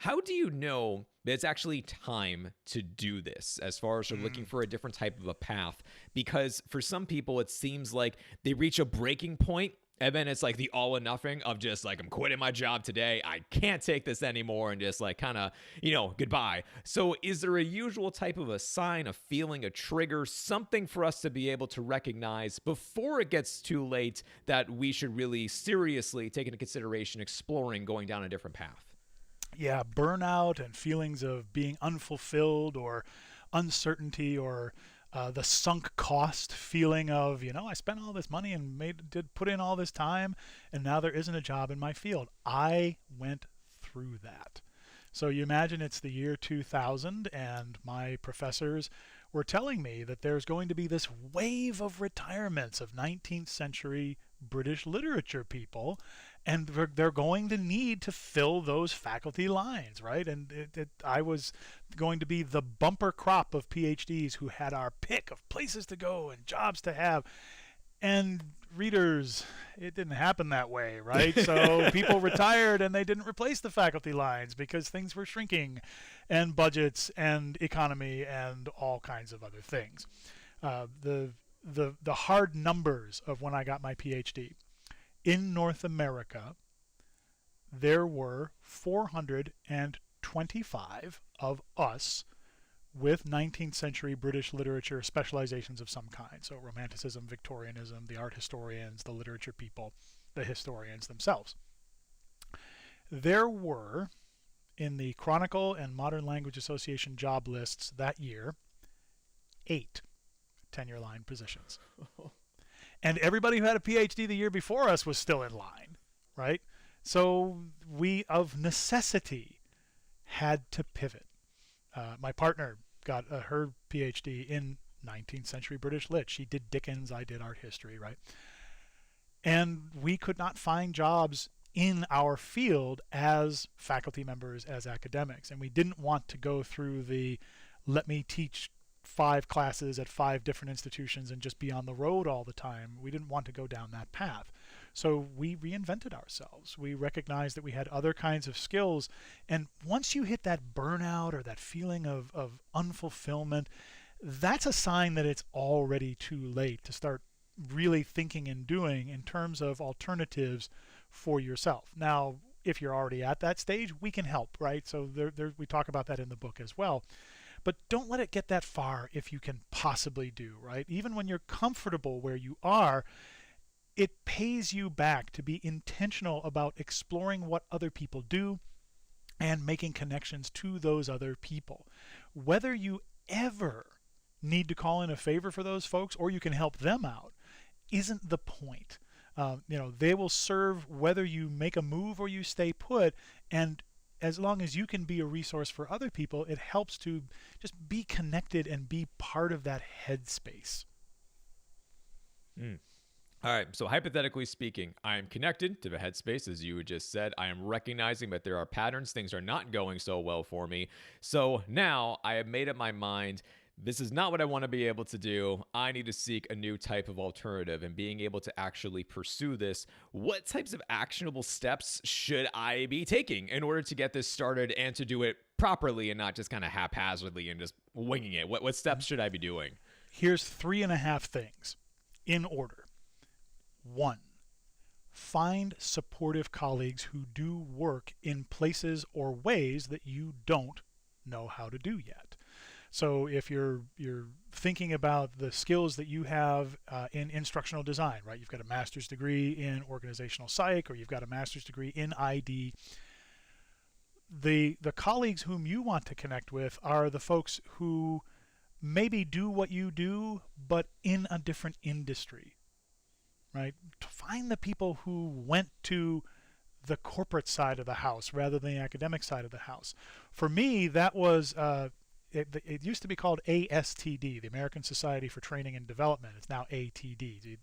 How do you know that it's actually time to do this as far as you're looking for a different type of a path? Because for some people, it seems like they reach a breaking point and then it's like the all or nothing of just like, I'm quitting my job today. I can't take this anymore. And just like kind of, goodbye. So is there a usual type of a sign, a feeling, a trigger, something for us to be able to recognize before it gets too late that we should really seriously take into consideration exploring going down a different path? Yeah, burnout and feelings of being unfulfilled or uncertainty or the sunk cost feeling of, I spent all this money and did put in all this time, and now there isn't a job in my field. I went through that. So you imagine it's the year 2000, and my professors were telling me that there's going to be this wave of retirements of 19th century British literature people, and they're going to need to fill those faculty lines, right? And I was going to be the bumper crop of PhDs who had our pick of places to go and jobs to have. And readers, it didn't happen that way, right? So people retired and they didn't replace the faculty lines because things were shrinking, and budgets and economy and all kinds of other things. The hard numbers of when I got my PhD. In North America, there were 425 of us with 19th century British literature specializations of some kind. So Romanticism, Victorianism, the art historians, the literature people, the historians themselves. There were, in the Chronicle and Modern Language Association job lists that year, 8 tenure line positions. And everybody who had a PhD the year before us was still in line, right? So we, of necessity, had to pivot. My partner got her PhD in 19th century British Lit. She did Dickens, I did art history, right? And we could not find jobs in our field as faculty members, as academics. And we didn't want to go through the let me teach 5 classes at 5 different institutions and just be on the road all the time. We didn't want to go down that path. So we reinvented ourselves. We recognized that we had other kinds of skills. And once you hit that burnout or that feeling of unfulfillment, that's a sign that it's already too late to start really thinking and doing in terms of alternatives for yourself. Now, if you're already at that stage, we can help, right? So we talk about that in the book as well. But don't let it get that far if you can possibly do, right? Even when you're comfortable where you are, it pays you back to be intentional about exploring what other people do and making connections to those other people. Whether you ever need to call in a favor for those folks or you can help them out isn't the point. They will serve whether you make a move or you stay put, and as long as you can be a resource for other people, it helps to just be connected and be part of that headspace. All right. So hypothetically speaking, I am connected to the headspace, as you just said. I am recognizing that there are patterns. Things are not going so well for me. So now I have made up my mind. This is not what I want to be able to do. I need to seek a new type of alternative, and being able to actually pursue this. What types of actionable steps should I be taking in order to get this started and to do it properly and not just kind of haphazardly and just winging it? What steps should I be doing? Here's 3.5 things in order. 1, find supportive colleagues who do work in places or ways that you don't know how to do yet. So if you're thinking about the skills that you have in instructional design, right? You've got a master's degree in organizational psych, or you've got a master's degree in ID. The colleagues whom you want to connect with are the folks who maybe do what you do, but in a different industry, right? To find the people who went to the corporate side of the house rather than the academic side of the house. For me, that was it used to be called ASTD, the American Society for Training and Development. It's now ATD,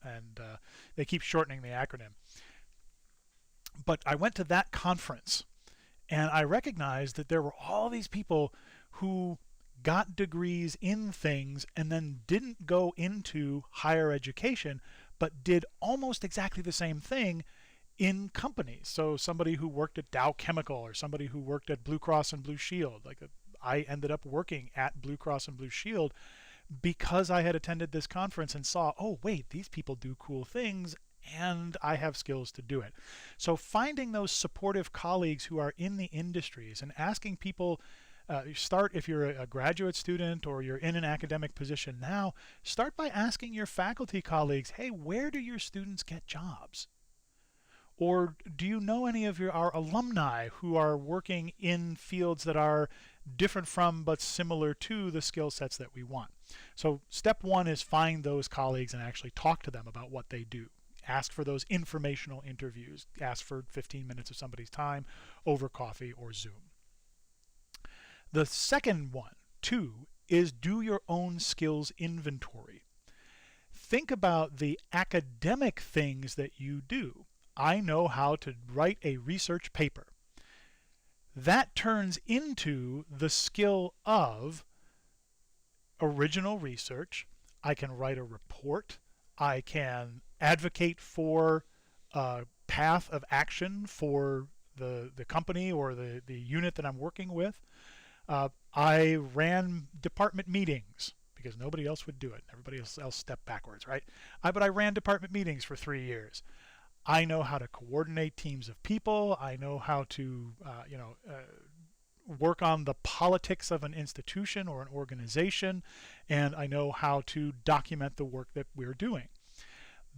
and they keep shortening the acronym. But I went to that conference, and I recognized that there were all these people who got degrees in things and then didn't go into higher education, but did almost exactly the same thing in companies. So somebody who worked at Dow Chemical or somebody who worked at Blue Cross and Blue Shield. I ended up working at Blue Cross and Blue Shield because I had attended this conference and saw, oh, wait, these people do cool things and I have skills to do it. So finding those supportive colleagues who are in the industries and asking people, start if you're a graduate student or you're in an academic position now, start by asking your faculty colleagues, hey, where do your students get jobs? Or do you know any of our alumni who are working in fields that are different from but similar to the skill sets that we want? So step one is find those colleagues and actually talk to them about what they do. Ask for those informational interviews. Ask for 15 minutes of somebody's time over coffee or Zoom. The second one, two, is do your own skills inventory. Think about the academic things that you do. I know how to write a research paper. That turns into the skill of original research. I can write a report. I can advocate for a path of action for the company or the unit that I'm working with. I ran department meetings because nobody else would do it. Everybody else stepped backwards, right? But I ran department meetings for 3 years. I know how to coordinate teams of people. I know how to, work on the politics of an institution or an organization, and I know how to document the work that we're doing.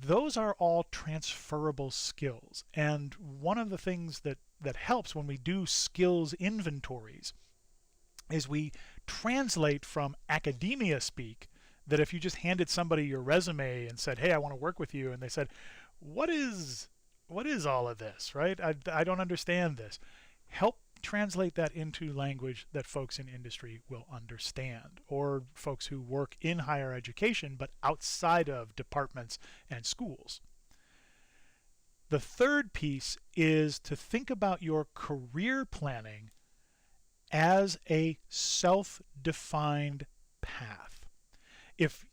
Those are all transferable skills, and one of the things that helps when we do skills inventories is we translate from academia speak, that if you just handed somebody your resume and said, hey, I want to work with you, and they said, what is all of this, right? I don't understand this. Help translate that into language that folks in industry will understand, or folks who work in higher education but outside of departments and schools. The third piece is to think about your career planning as a self-defined path. If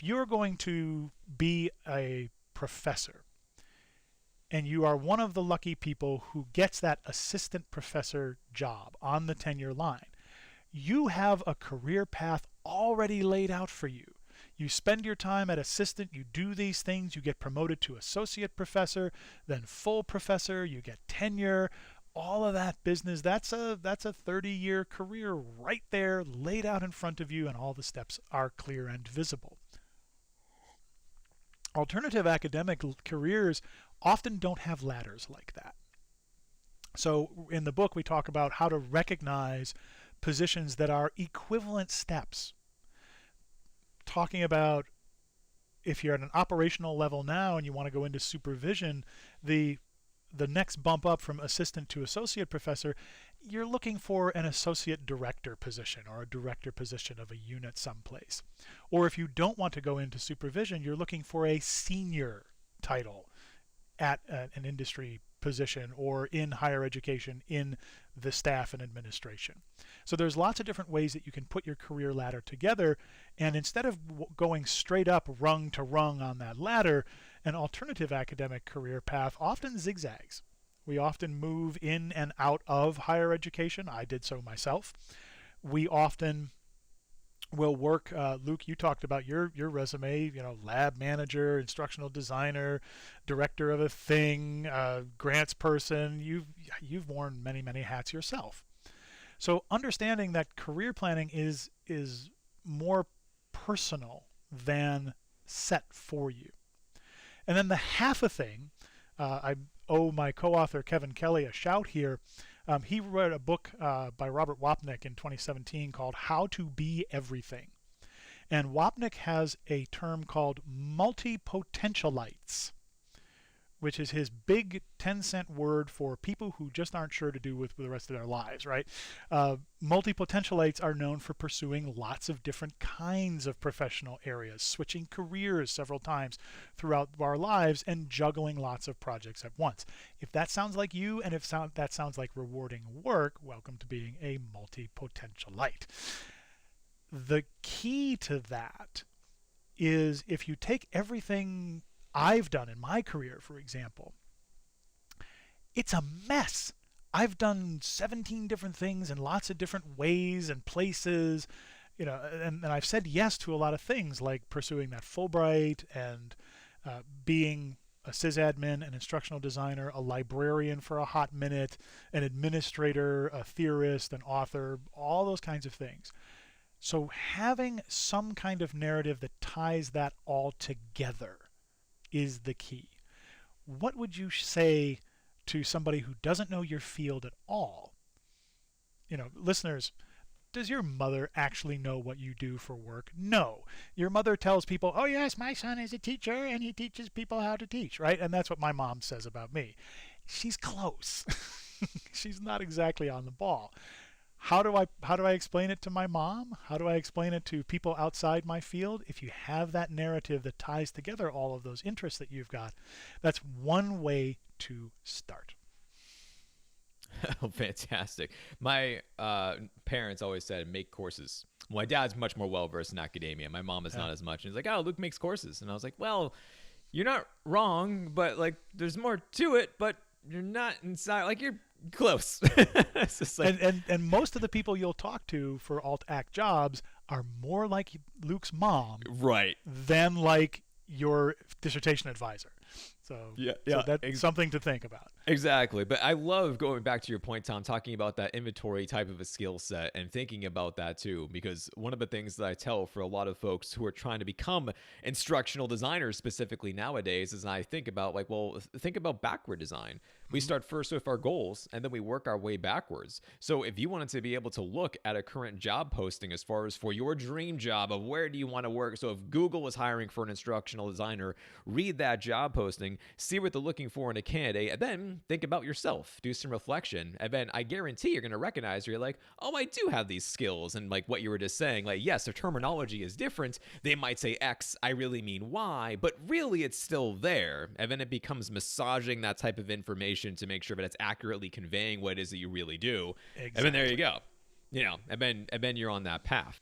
you're going to be a professor and you are one of the lucky people who gets that assistant professor job on the tenure line, you have a career path already laid out for you. You spend your time at assistant, you do these things, you get promoted to associate professor, then full professor, you get tenure, all of that business. That's a 30-year career right there laid out in front of you, and all the steps are clear and visible. Alternative academic careers often don't have ladders like that. So in the book we talk about how to recognize positions that are equivalent steps. Talking about if you're at an operational level now and you want to go into supervision, the next bump up from assistant to associate professor, you're looking for an associate director position or a director position of a unit someplace. Or if you don't want to go into supervision, you're looking for a senior title at an industry position or in higher education in the staff and administration. So there's lots of different ways that you can put your career ladder together, and instead of going straight up rung to rung on that ladder, an alternative academic career path often zigzags. We often move in and out of higher education. I did so myself. We often will work, Luke, you talked about your resume, lab manager, instructional designer, director of a thing, grants person. You've worn many, many hats yourself. So understanding that career planning is more personal than set for you. And then the half a thing, I owe my co-author Kevin Kelly a shout here. He wrote a book by Robert Wapnick in 2017 called How to Be Everything. And Wapnick has a term called multi-potentialites, which is his big 10-cent word for people who just aren't sure to do with the rest of their lives, right? Multi-potentialites are known for pursuing lots of different kinds of professional areas, switching careers several times throughout our lives, and juggling lots of projects at once. If that sounds like you, and if that sounds like rewarding work, welcome to being a multi-potentialite. The key to that is if you take everything I've done in my career, for example, It's a mess. I've done 17 different things in lots of different ways and places, and I've said yes to a lot of things like pursuing that Fulbright and being a sysadmin, an instructional designer, a librarian for a hot minute, an administrator, a theorist, an author, all those kinds of things. So having some kind of narrative that ties that all together is the key. What would you say to somebody who doesn't know your field at all? Listeners, does your mother actually know what you do for work? No. Your mother tells people, oh yes, my son is a teacher and he teaches people how to teach, right? And that's what my mom says about me. She's close. She's not exactly on the ball. How do I explain it to my mom? How do I explain it to people outside my field? If you have that narrative that ties together all of those interests that you've got, that's one way to start. Oh, fantastic. My parents always said, make courses. My dad's much more well-versed in academia. My mom is not as much. And he's like, oh, Luke makes courses. And I was like, well, you're not wrong, but like there's more to it, but you're not inside. Like you're close. It's just like, and most of the people you'll talk to for alt-act jobs are more like Luke's mom right, than like your dissertation advisor. So that's something to think about. Exactly. But I love going back to your point, Tom, talking about that inventory type of a skill set and thinking about that too, because one of the things that I tell for a lot of folks who are trying to become instructional designers specifically nowadays is I think about like, well, think about backward design. We start first with our goals and then we work our way backwards. So if you wanted to be able to look at a current job posting as far as for your dream job of where do you want to work. So if Google is hiring for an instructional designer, read that job posting, see what they're looking for in a candidate, and then think about yourself, do some reflection. And then I guarantee you're going to recognize you're like, oh, I do have these skills. And like what you were just saying, like, yes, their terminology is different. They might say X, I really mean Y, but really it's still there. And then it becomes massaging that type of information to make sure that it's accurately conveying what it is that you really do. Exactly. And then there you go. And then you're on that path.